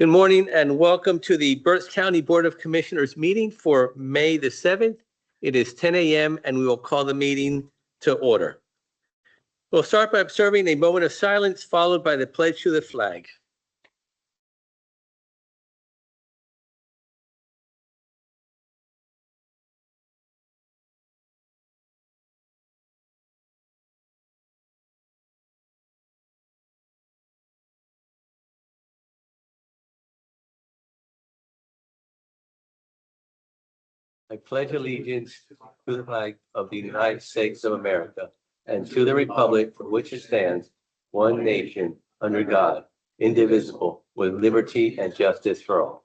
Good morning and welcome to the Berks County Board of Commissioners meeting for May the 7th. It is 10 a.m. and we will call the meeting to order. We'll start by observing a moment of silence followed by the pledge to the flag. I pledge allegiance to the flag of the United States of America and to the republic for which it stands, one nation, under God, indivisible, with liberty and justice for all.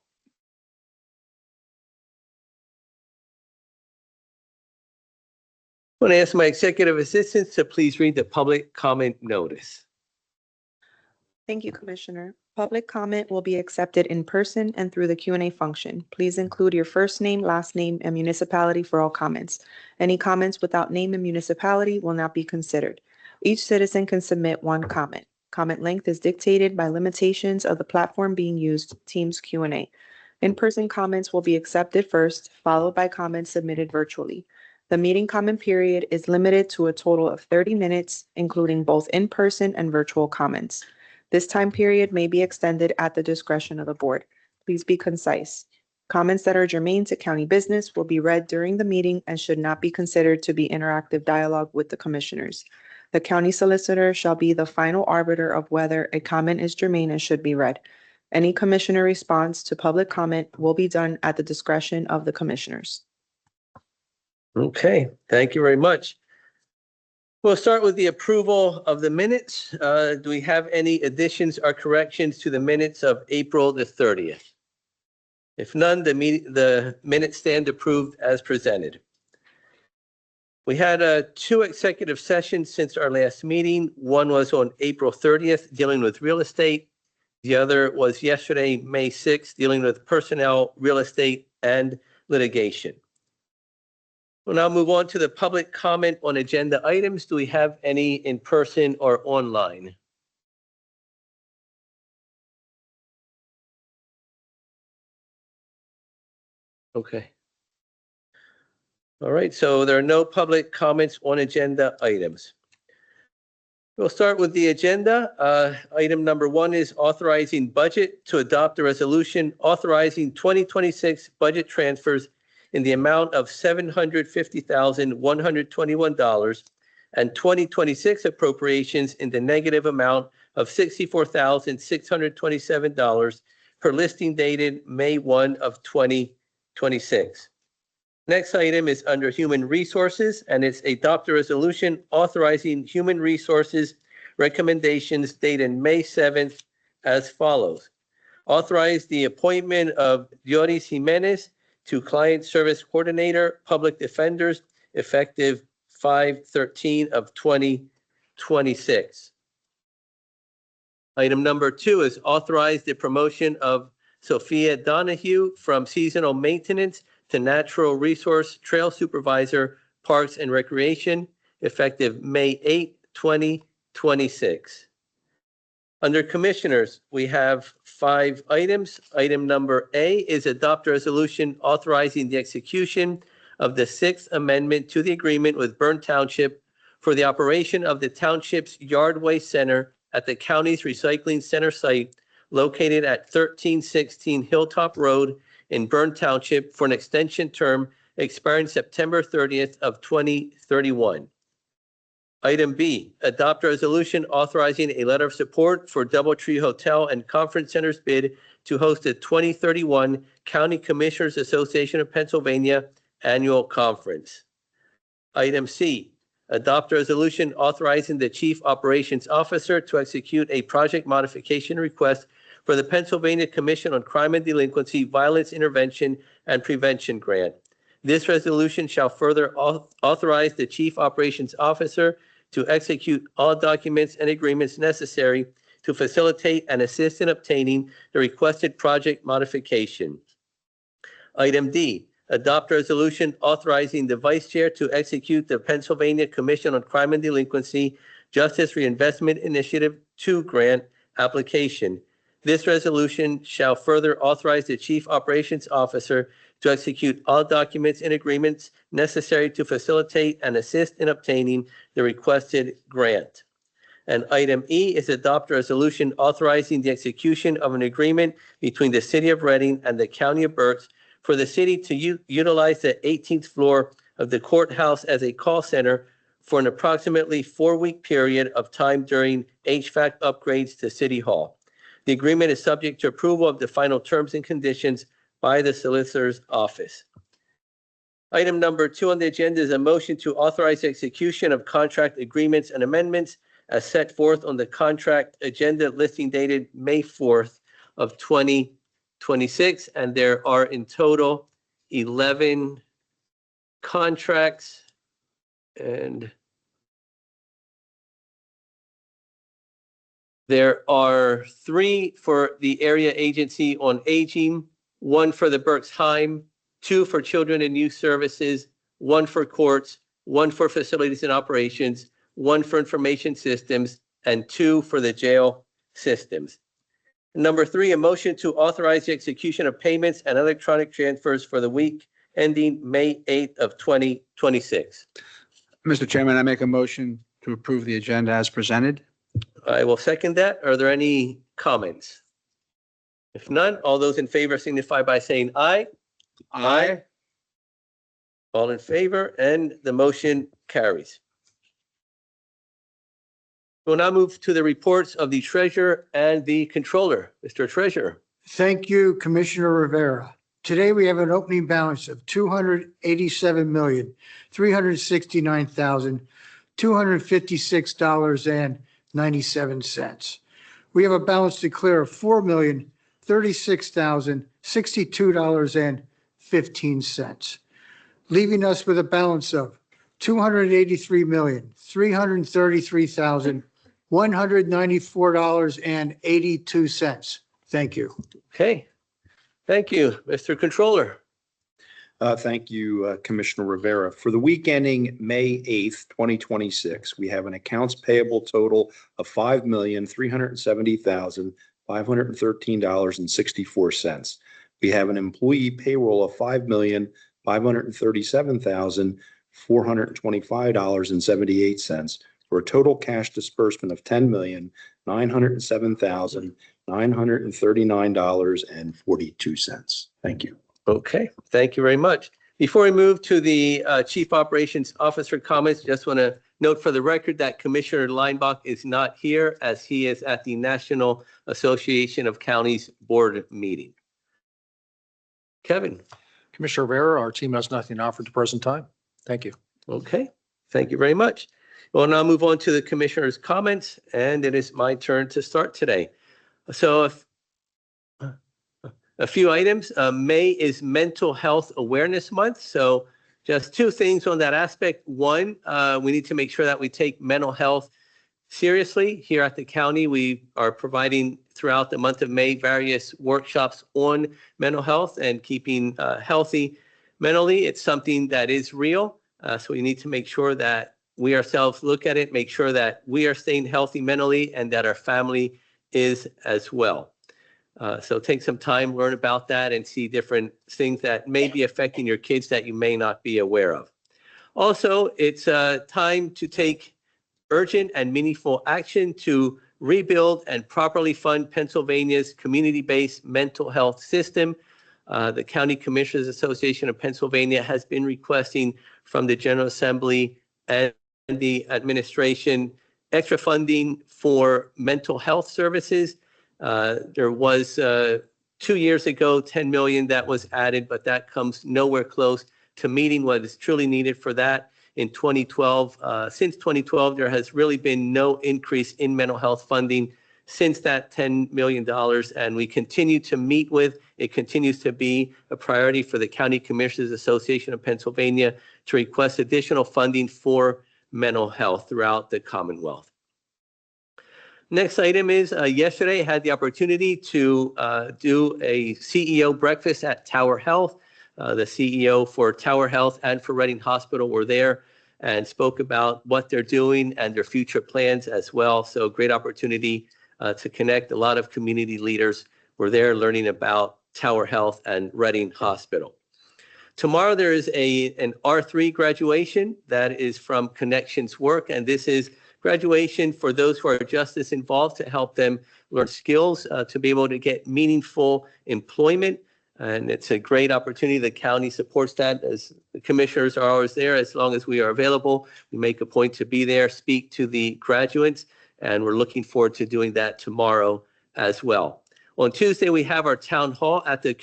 I'm going to ask my executive assistants to please read the public comment notice. Thank you, Commissioner. Public comment will be accepted in person and through the Q&A function. Please include your first name, last name, and municipality for all comments. Any comments without name and municipality will not be considered. Each citizen can submit one comment. Comment length is dictated by limitations of the platform being used, Teams Q&A. In-person comments will be accepted first, followed by comments submitted virtually. The meeting comment period is limited to a total of 30 minutes, including both in-person and virtual comments. This time period may be extended at the discretion of the board. Please be concise. Comments that are germane to county business will be read during the meeting and should not be considered to be interactive dialogue with the commissioners. The county solicitor shall be the final arbiter of whether a comment is germane and should be read. Any commissioner response to public comment will be done at the discretion of the commissioners. Okay, thank you very much. We'll start with the approval of the minutes. Do we have any additions or corrections to the minutes of April the 30th? If none, the minutes stand approved as presented. We had 2 executive sessions since our last meeting. One was on April 30th dealing with real estate. The other was yesterday, May 6th, dealing with personnel, real estate, and litigation. We'll now move on to the public comment on agenda items. Do we have any in person or online? Okay. All right, so there are no public comments on agenda items. We'll start with the agenda. Item number 1 is authorizing budget to adopt a resolution authorizing 2026 budget transfers in the amount of $750,121 and 2026 appropriations in the negative amount of $64,627 per listing dated May 1 of 2026. Next item is under Human Resources, and it's adopt a resolution authorizing Human Resources recommendations dated May 7th as follows. Authorize the appointment of Dioris Jimenez to Client Service Coordinator, Public Defenders, effective 5/13 of 2026. Item number 2 is authorize the promotion of Sophia Donahue from Seasonal Maintenance to Natural Resource Trail Supervisor, Parks and Recreation, effective May 8, 2026. Under Commissioners, we have 5 items. Item number A is adopt a resolution authorizing the execution of the 6th Amendment to the agreement with Bern Township for the operation of the township's Yard Waste Center at the county's recycling center site located at 1316 Hilltop Road in Bern Township for an extension term expiring September 30th of 2031. Item B, adopt a resolution authorizing a letter of support for Doubletree Hotel and Conference Center's bid to host the 2031 County Commissioners Association of Pennsylvania Annual Conference. Item C, adopt a resolution authorizing the Chief Operations Officer to execute a project modification request for the Pennsylvania Commission on Crime and Delinquency, Violence Intervention, and Prevention Grant. This resolution shall further authorize the Chief Operations Officer to execute all documents and agreements necessary to facilitate and assist in obtaining the requested project modification. Item D, adopt a resolution authorizing the Vice Chair to execute the Pennsylvania Commission on Crime and Delinquency Justice Reinvestment Initiative 2 grant application. This resolution shall further authorize the Chief Operations Officer to execute all documents and agreements necessary to facilitate and assist in obtaining the requested grant. And item E is adopt a resolution authorizing the execution of an agreement between the City of Reading and the County of Berks for the city to utilize the 18th floor of the courthouse as a call center for an approximately 4-week period of time during HVAC upgrades to City Hall. The agreement is subject to approval of the final terms and conditions by the Solicitor's Office. Item number 2 on the agenda is a motion to authorize execution of contract agreements and amendments as set forth on the contract agenda listing dated May 4th of 2026. And there are in total 11 contracts, and there are 3 for the Area Agency on Aging, 1 for the Berks Heim, 2 for Children and Youth Services, 1 for courts, 1 for facilities and operations, 1 for information systems, and 2 for the jail systems. Number 3, a motion to authorize the execution of payments and electronic transfers for the week ending May 8th of 2026. Mr. Chairman, I make a motion to approve the agenda as presented. I will second that. Are there any comments? If none, all those in favor signify by saying aye. Aye. All in favor, and the motion carries. We'll now move to the reports of the treasurer and the controller. Mr. Treasurer. Thank you, Commissioner Rivera. Today, we have an opening balance of $287,369,256.97. We have a balance to clear of $4,036,062.15, leaving us with a balance of $283,333,194.82. Thank you. Okay. Thank you, Mr. Controller. Thank you, Commissioner Rivera. For the week ending May 8th, 2026, we have an accounts payable total of $5,370,513.64. We have an employee payroll of $5,537,425.78 for a total cash disbursement of $10,907,939.42. Thank you. Okay, thank you very much. Before we move to the Chief Operations Officer comments, just want to note for the record that Commissioner Leinbach is not here as he is at the National Association of Counties Board meeting. Kevin. Commissioner Rivera, our team has nothing to offer at the present time. Thank you. Okay, thank you very much. We'll now move on to the Commissioner's comments, and it is my turn to start today. So a few items. May is Mental Health Awareness Month. So just 2 things on that aspect. 1, we need to make sure that we take mental health seriously. Here at the county, we are providing throughout the month of May various workshops on mental health and keeping healthy mentally. It's something that is real. So we need to make sure that we ourselves look at it, make sure that we are staying healthy mentally and that our family is as well. So take some time, learn about that, and see different things that may be affecting your kids that you may not be aware of. Also, it's time to take urgent and meaningful action to rebuild and properly fund Pennsylvania's community-based mental health system. The County Commissioners Association of Pennsylvania has been requesting from the General Assembly and the administration extra funding for mental health services. There was 2 years ago, 10 million that was added, but that comes nowhere close to meeting what is truly needed for that. In 2012, since 2012, there has really been no increase in mental health funding since that $10 million. And we continue to meet with, it continues to be a priority for the County Commissioners Association of Pennsylvania to request additional funding for mental health throughout the Commonwealth. Next item is yesterday I had the opportunity to do a CEO breakfast at Tower Health. The CEO for Tower Health and for Reading Hospital were there and spoke about what they're doing and their future plans as well. So great opportunity to connect a lot of community leaders. We're there learning about Tower Health and Reading Hospital. Tomorrow there is an R3 graduation that is from Connections Work, and this is graduation for those who are justice involved to help them learn skills to be able to get meaningful employment. And it's a great opportunity. The county supports that, as the commissioners are always there as long as we are available. We make a point to be there, speak to the graduates, and we're looking forward to doing that tomorrow as well. On Tuesday, we have our town hall at the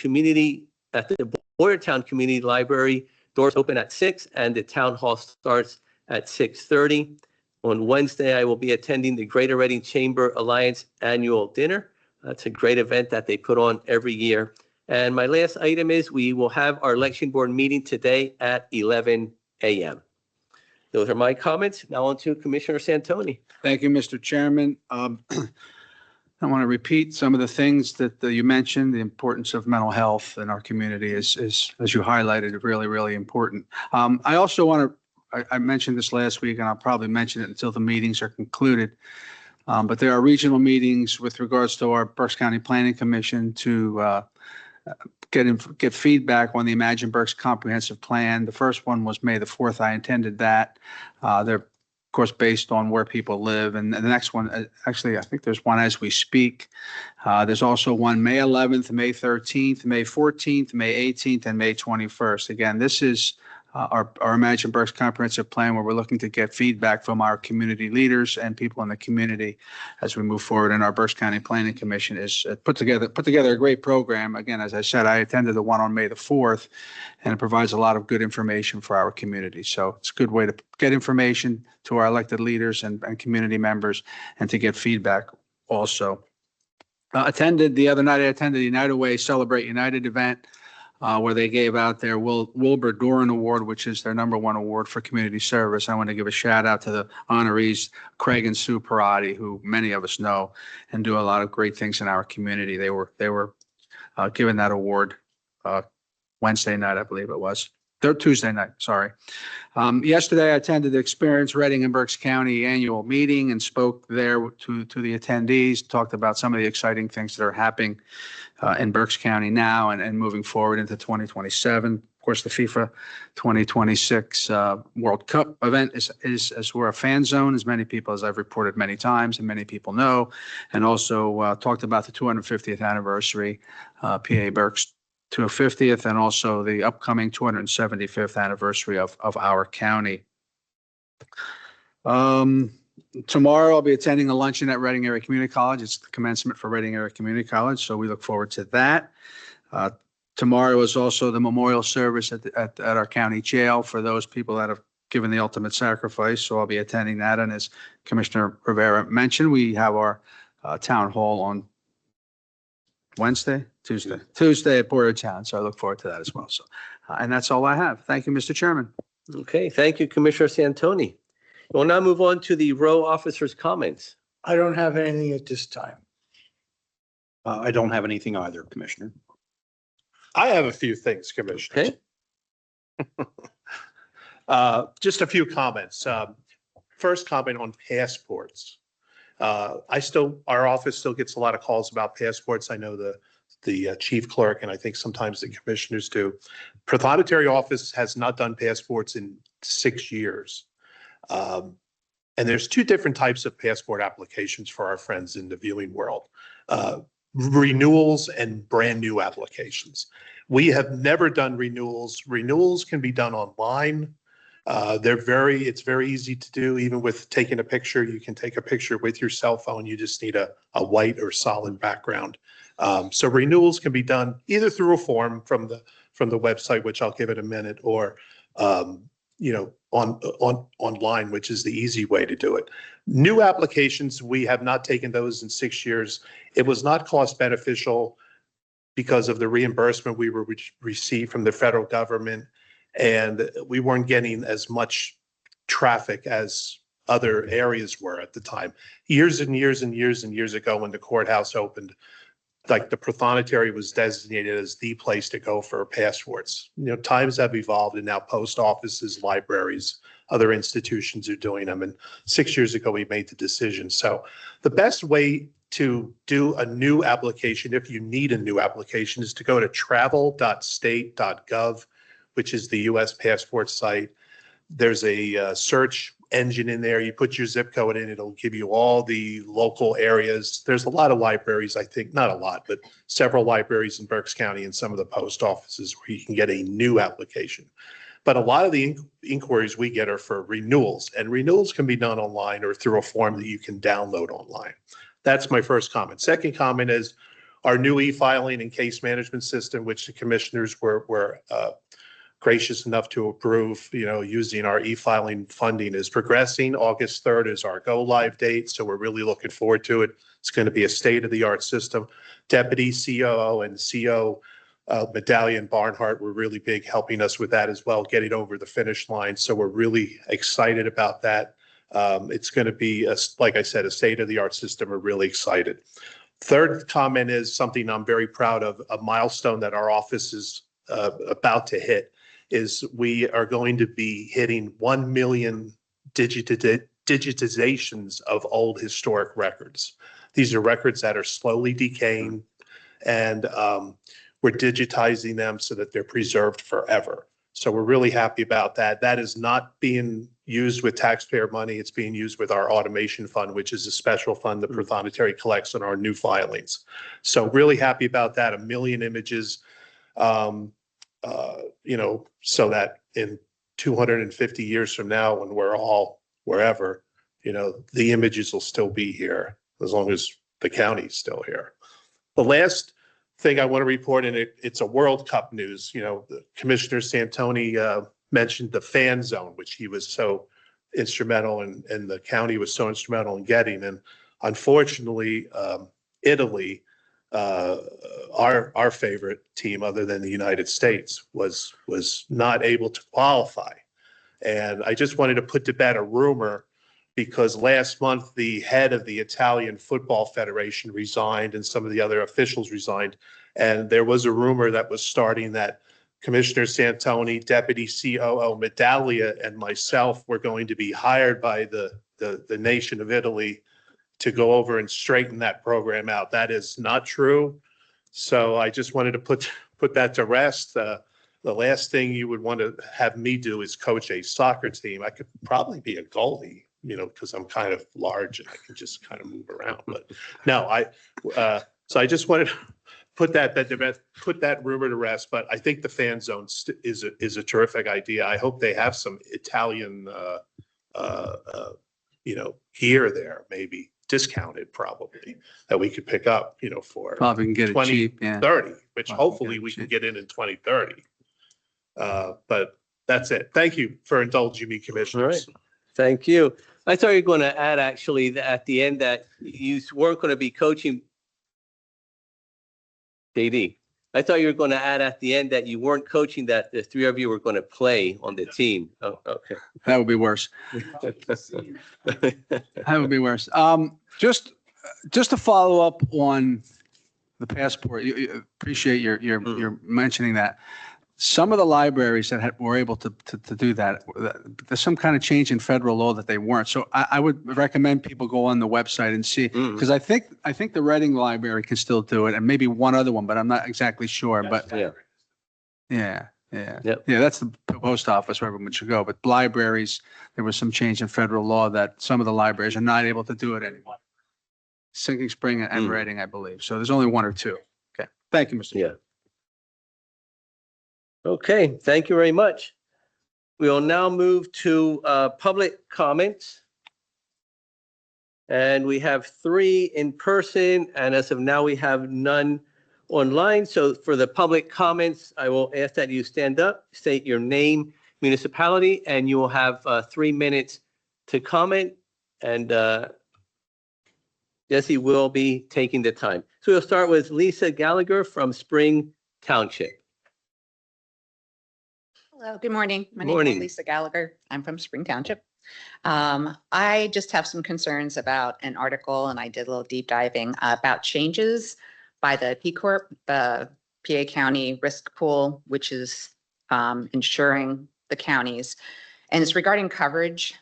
Boyertown Community Library. Doors open at 6 and the town hall starts at 6:30. On Wednesday, I will be attending the Greater Reading Chamber Alliance Annual Dinner. That's a great event that they put on every year. And my last item is we will have our election board meeting today at 11 a.m. Those are my comments. Now on to Commissioner Santoni. Thank you, Mr. Chairman. I want to repeat some of the things that you mentioned. The importance of mental health in our community is, as you highlighted, really, really important. I also want to, I mentioned this last week, and I'll probably mention it until the meetings are concluded. But there are regional meetings with regards to our Berks County Planning Commission to get feedback on the Imagine Berks Comprehensive Plan. The first one was May the 4th. I attended that. They're, of course, based on where people live. And the next one, actually, I think there's one as we speak. There's also one May 11th, May 13th, May 14th, May 18th, and May 21st. Again, this is our Imagine Berks Comprehensive Plan, where we're looking to get feedback from our community leaders and people in the community as we move forward. And our Berks County Planning Commission is put together a great program. Again, as I said, I attended the one on May the 4th, and it provides a lot of good information for our community. So it's a good way to get information to our elected leaders and community members, and to get feedback also. The other night, I attended the United Way Celebrate United event, where they gave out their Wilbur Doran Award, which is their #1 award for community service. I want to give a shout out to the honorees, Craig and Sue Parati, who many of us know and do a lot of great things in our community. They were given that award Wednesday night, I believe it was. Tuesday night, sorry. Yesterday, I attended the Experience Reading and Berks County annual meeting and spoke there to the attendees, talked about some of the exciting things that are happening in Berks County now and moving forward into 2027. Of course, the FIFA 2026 World Cup event is as we're a fan zone, as many people, as I've reported many times and many people know, and also talked about the 250th anniversary, PA Berks 250th, and also the upcoming 275th anniversary of our county. Tomorrow, I'll be attending a luncheon at Reading Area Community College. It's the commencement for Reading Area Community College, so we look forward to that. Tomorrow is also the memorial service at our county jail for those people that have given the ultimate sacrifice, so I'll be attending that. And as Commissioner Rivera mentioned, we have our town hall on Tuesday at Boyertown. So I look forward to that as well. So, and that's all I have. Thank you, Mr. Chairman. Okay, thank you, Commissioner Santoni. We'll now move on to the row officers' comments. I don't have anything at this time. I don't have anything either, Commissioner. I have a few things, Commissioner. Okay. Just a few comments. First comment on passports. Our office still gets a lot of calls about passports. I know the chief clerk, and I think sometimes the commissioners do. Prothonotary office has not done passports in 6 years. And there's two different types of passport applications for our friends in the viewing world. Renewals and brand new applications. We have never done renewals. Renewals can be done online. It's very easy to do. Even with taking a picture, you can take a picture with your cell phone. You just need a white or solid background. So renewals can be done either through a form from the website, which I'll give it a minute, or online, which is the easy way to do it. New applications, we have not taken those in 6 years. It was not cost beneficial because of the reimbursement we received from the federal government, and we weren't getting as much traffic as other areas were at the time. Years and years and years and years ago, when the courthouse opened, like the Prothonotary was designated as the place to go for passports. Times have evolved, and now post offices, libraries, other institutions are doing them. And 6 years ago, we made the decision. So the best way to do a new application, if you need a new application, is to go to travel.state.gov, which is the U.S. passport site. There's a search engine in there. You put your zip code in, it'll give you all the local areas. There's a lot of libraries, I think, not a lot, but several libraries in Berks County and some of the post offices where you can get a new application. But a lot of the inquiries we get are for renewals, and renewals can be done online or through a form that you can download online. That's my first comment. Second comment is our new e-filing and case management system, which the commissioners were gracious enough to approve, using our e-filing funding, is progressing. August 3rd is our go live date. So we're really looking forward to it. It's going to be a state-of-the-art system. Deputy COO and CO Medallion Barnhart were really big helping us with that as well, getting over the finish line. So we're really excited about that. It's going to be, like I said, a state-of-the-art system. We're really excited. Third comment is something I'm very proud of, a milestone that our office is about to hit, is we are going to be hitting 1 million digitizations of old historic records. These are records that are slowly decaying, and we're digitizing them so that they're preserved forever. So we're really happy about that. That is not being used with taxpayer money. It's being used with our automation fund, which is a special fund that Prothonotary collects on our new filings. So really happy about that. 1 million images, so that in 250 years from now, when we're all wherever, the images will still be here as long as the county's still here. The last thing I want to report, and it's a World Cup news. Commissioner Santoni mentioned the fan zone, which he was so instrumental and the county was so instrumental in getting. And unfortunately, Italy, our favorite team other than the United States, was not able to qualify. And I just wanted to put to bed a rumor, because last month the head of the Italian Football Federation resigned and some of the other officials resigned. And there was a rumor that was starting that Commissioner Santoni, Deputy COO Medaglia, and myself were going to be hired by the nation of Italy to go over and straighten that program out. That is not true. So I just wanted to put that to rest. The last thing you would want to have me do is coach a soccer team. I could probably be a goalie, because I'm kind of large and I can just kind of move around. But no, so I just wanted to put that rumor to rest. But I think the fan zone is a terrific idea. I hope they have some Italian, gear there, maybe discounted, probably, that we could pick up, for Probably can get it cheap, yeah. 2030, which Probably hopefully we can get in 2030. But that's it. Thank you for indulging me, commissioners. All right. Thank you. I thought you were going to add, actually, that at the end that you weren't going to be coaching. JD, I thought you were going to add at the end that you weren't coaching, that the three of you were going to play on the team. Oh, okay. That would be worse. That would be worse. Just to follow up on the passport, appreciate your mentioning that. Some of the libraries that were able to do that, there's some kind of change in federal law that they weren't. So I would recommend people go on the website and see, because I think the Reading Library can still do it, and maybe one other one, but I'm not exactly sure. But yeah, that's the post office where everyone should go. But libraries, there was some change in federal law that some of the libraries are not able to do it anymore. Sinking Spring and Reading, I believe. So there's only one or two. Okay, thank you, Mr. Yeah. Okay, thank you very much. We will now move to public comments. And we have 3 in person, and as of now, we have none online. So for the public comments, I will ask that you stand up, state your name, municipality, and you will have 3 minutes to comment. And Jesse will be taking the time. So we'll start with Lisa Gallagher from Spring Township. Hello, good morning. My name Morning. is Lisa Gallagher. I'm from Spring Township. I just have some concerns about an article, and I did a little deep diving about changes by the P Corp, the PA County Risk Pool, which is insuring the counties. And it's regarding coverage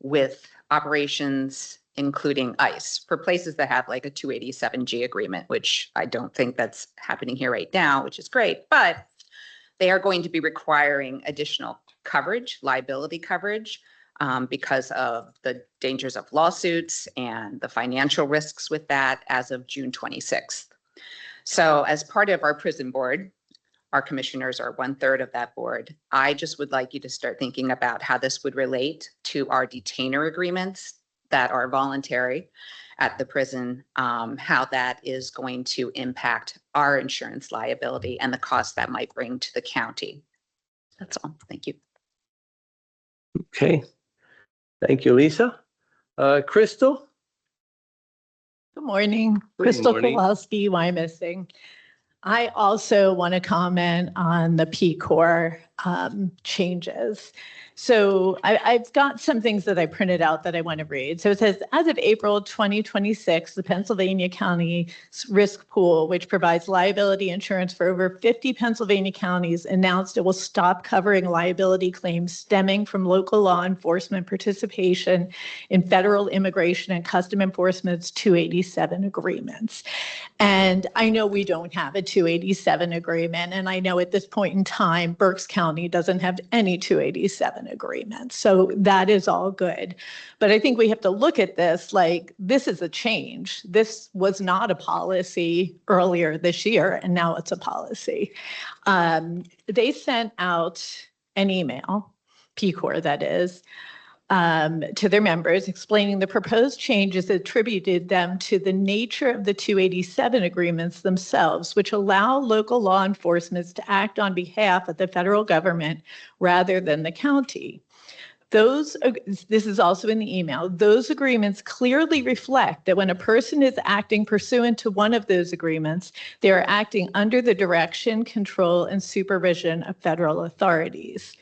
with operations including ICE for places that have like a 287G agreement, which I don't think that's happening here right now, which is great, but they are going to be requiring additional coverage, liability coverage, because of the dangers of lawsuits and the financial risks with that as of June 26th. So as part of our prison board, our commissioners are 1/3 of that board. I just would like you to start thinking about how this would relate to our detainer agreements that are voluntary at the prison, how that is going to impact our insurance liability and the cost that might bring to the county. That's all. Thank you. Okay. Thank you, Lisa. Crystal? Good morning. Good Crystal morning. Kowalski, Wyomissing. I also want to comment on the P-Corps changes. So I've got some things that I printed out that I want to read. So it says, as of April 2026, the Pennsylvania County Risk Pool, which provides liability insurance for over 50 Pennsylvania counties, announced it will stop covering liability claims stemming from local law enforcement participation in federal immigration and custom enforcement's 287 agreements. And I know we don't have a 287 agreement. And I know at this point in time, Berks County doesn't have any 287 agreements. So that is all good. But I think we have to look at this like this is a change. This was not a policy earlier this year, and now it's a policy. They sent out an email, P-Corps that is, to their members, explaining the proposed changes attributed them to the nature of the 287 agreements themselves, which allow local law enforcement to act on behalf of the federal government rather than the county. This is also in the email, those agreements clearly reflect that when a person is acting pursuant to one of those agreements, they are acting under the direction, control, and supervision of federal authorities.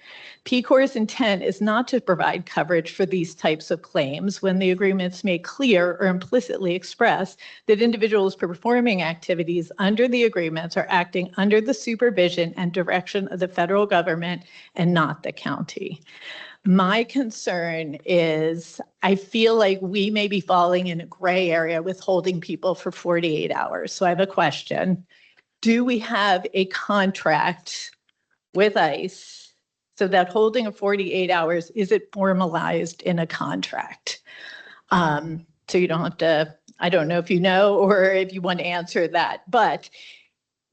P-Corps' intent is not to provide coverage for these types of claims when the agreements make clear or implicitly express that individuals performing activities under the agreements are acting under the supervision and direction of the federal government and not the county. My concern is I feel like we may be falling in a gray area with holding people for 48 hours. So I have a question. Do we have a contract with ICE so that holding of 48 hours, is it formalized in a contract? So you don't have to, I don't know if you know or if you want to answer that, but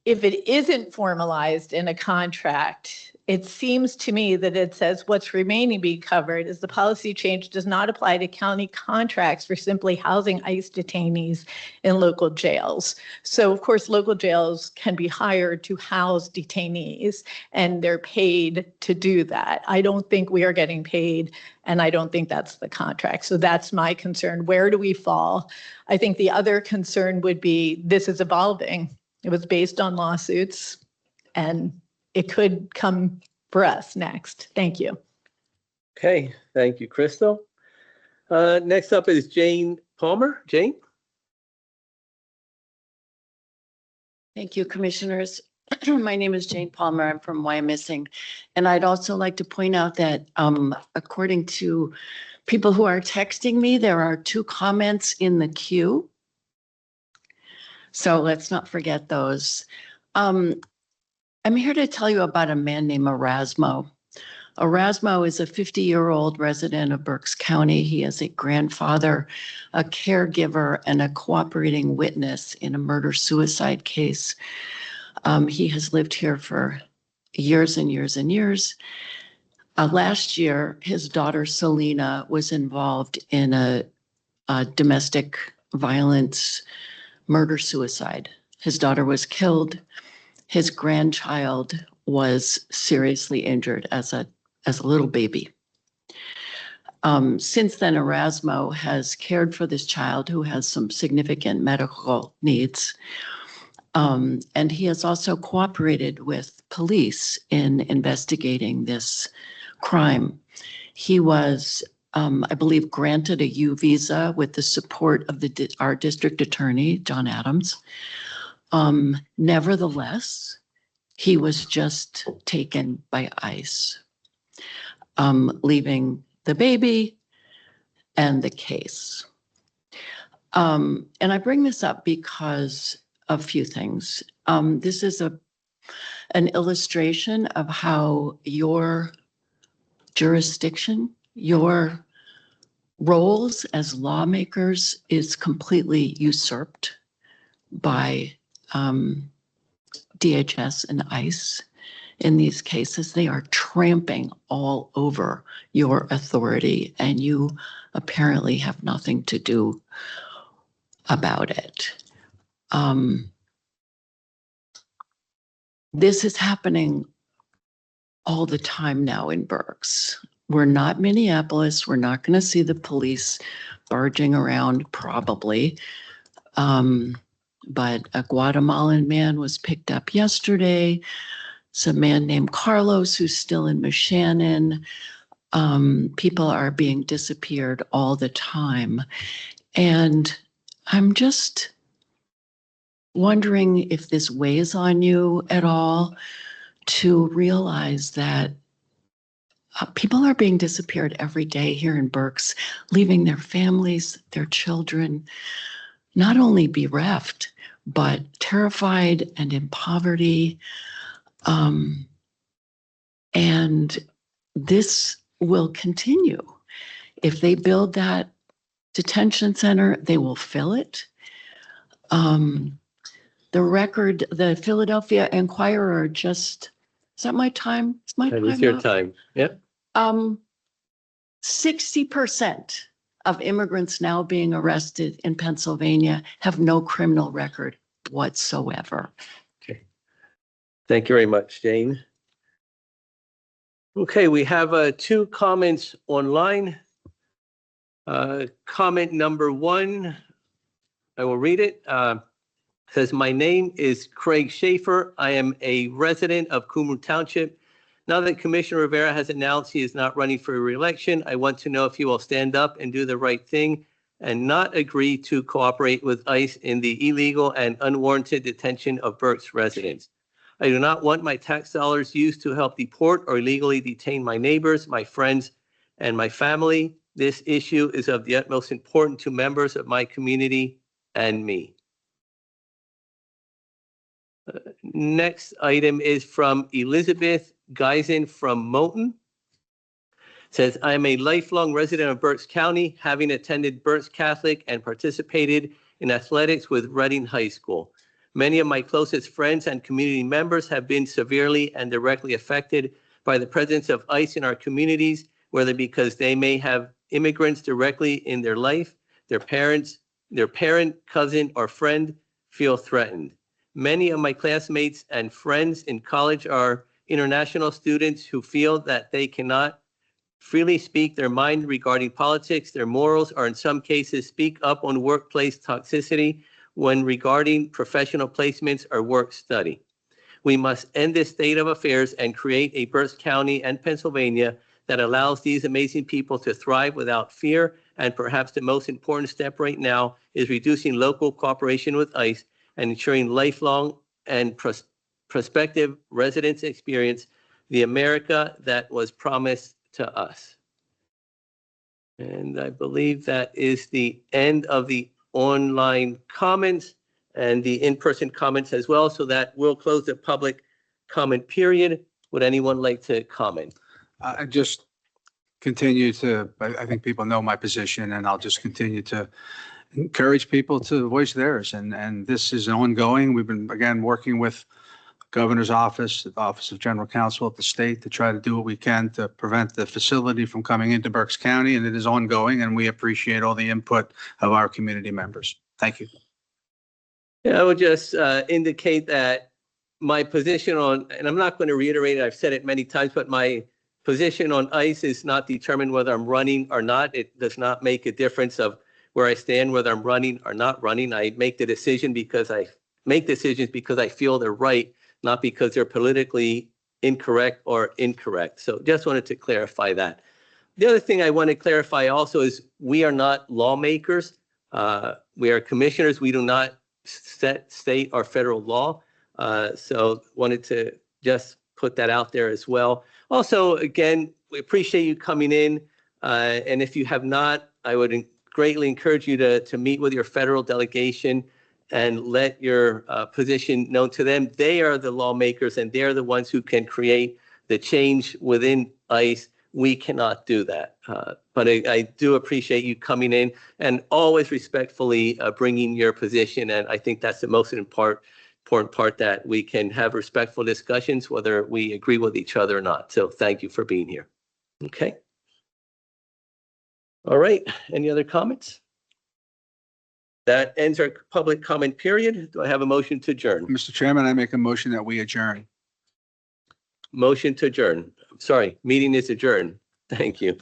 if it isn't formalized in a contract, it seems to me that it says what's remaining be covered is the policy change does not apply to county contracts for simply housing ICE detainees in local jails. So of course, local jails can be hired to house detainees and they're paid to do that. I don't think we are getting paid and I don't think that's the contract. So that's my concern. Where do we fall? I think the other concern would be this is evolving. It was based on lawsuits and it could come for us next. Thank you. Okay, thank you, Crystal. Next up is Jane Palmer. Jane? Thank you, Commissioners. My name is Jane Palmer. I'm from Wyomissing. And I'd also like to point out that according to people who are texting me, there are 2 comments in the queue. So let's not forget those. I'm here to tell you about a man named Erasmo. Erasmo is a 50-year-old resident of Berks County. He is a grandfather, a caregiver, and a cooperating witness in a murder-suicide case. He has lived here for years and years and years. Last year, his daughter Selena was involved in a domestic violence murder-suicide. His daughter was killed. His grandchild was seriously injured as a little baby. Since then, Erasmo has cared for this child who has some significant medical needs. And he has also cooperated with police in investigating this crime. He was, I believe, granted a U visa with the support of our district attorney, John Adams. Nevertheless, he was just taken by ICE, leaving the baby and the case. And I bring this up because of a few things. This is an illustration of how your jurisdiction, your roles as lawmakers is completely usurped by DHS and ICE. In these cases, they are tramping all over your authority, and you apparently have nothing to do about it. This is happening all the time now in Berks. We're not Minneapolis. We're not going to see the police barging around probably. But a Guatemalan man was picked up yesterday. It's a man named Carlos who's still in Moshannon. People are being disappeared all the time. And I'm just wondering if this weighs on you at all to realize that people are being disappeared every day here in Berks, leaving their families, their children, not only bereft, but terrified and in poverty. And this will continue. If they build that detention center, they will fill it. The Philadelphia Inquirer just, is that my time? Is my That time is your up? time. Yep. 60% of immigrants now being arrested in Pennsylvania have no criminal record whatsoever. Okay. Thank you very much, Jane. Okay, we have 2 comments online. Comment number 1, I will read it. Says, my name is Craig Schaefer. I am a resident of Coomer Township. Now that Commissioner Rivera has announced he is not running for re-election, I want to know if he will stand up and do the right thing and not agree to cooperate with ICE in the illegal and unwarranted detention of Berks residents. I do not want my tax dollars used to help deport or illegally detain my neighbors, my friends, and my family. This issue is of the utmost importance to members of my community and me. Next item is from Elizabeth Geisen from Moulton. Says, I am a lifelong resident of Berks County, having attended Berks Catholic and participated in athletics with Reading High School. Many of my closest friends and community members have been severely and directly affected by the presence of ICE in our communities, whether because they may have immigrants directly in their life, their parent, cousin, or friend feel threatened. Many of my classmates and friends in college are international students who feel that they cannot freely speak their mind regarding politics, their morals, or in some cases speak up on workplace toxicity when regarding professional placements or work study. We must end this state of affairs and create a Berks County and Pennsylvania that allows these amazing people to thrive without fear. And perhaps the most important step right now is reducing local cooperation with ICE and ensuring lifelong and prospective residents experience the America that was promised to us. And I believe that is the end of the online comments and the in-person comments as well. So that will close the public comment period. Would anyone like to comment? I just continue to, I think people know my position, and I'll just continue to encourage people to voice theirs. And this is ongoing. We've been, again, working with the governor's office, the Office of General Counsel at the state to try to do what we can to prevent the facility from coming into Berks County. And it is ongoing, and we appreciate all the input of our community members. Thank you. Yeah, I would just indicate that my position on, and I'm not going to reiterate it, I've said it many times, but my position on ICE is not determined whether I'm running or not. It does not make a difference of where I stand, whether I'm running or not running. I make the decision because I make decisions because I feel they're right, not because they're politically incorrect or incorrect. So just wanted to clarify that. The other thing I want to clarify also is we are not lawmakers. We are commissioners. We do not set state or federal law. So wanted to just put that out there as well. Also, again, we appreciate you coming in. And if you have not, I would greatly encourage you to meet with your federal delegation and let your position known to them. They are the lawmakers and they're the ones who can create the change within ICE. We cannot do that. But I do appreciate you coming in and always respectfully bringing your position. And I think that's the most important part, that we can have respectful discussions, whether we agree with each other or not. So thank you for being here. Okay. All right. Any other comments? That ends our public comment period. Do I have a motion to adjourn? Mr. Chairman, I make a motion that we adjourn. Motion to adjourn. Sorry, meeting is adjourned. Thank you.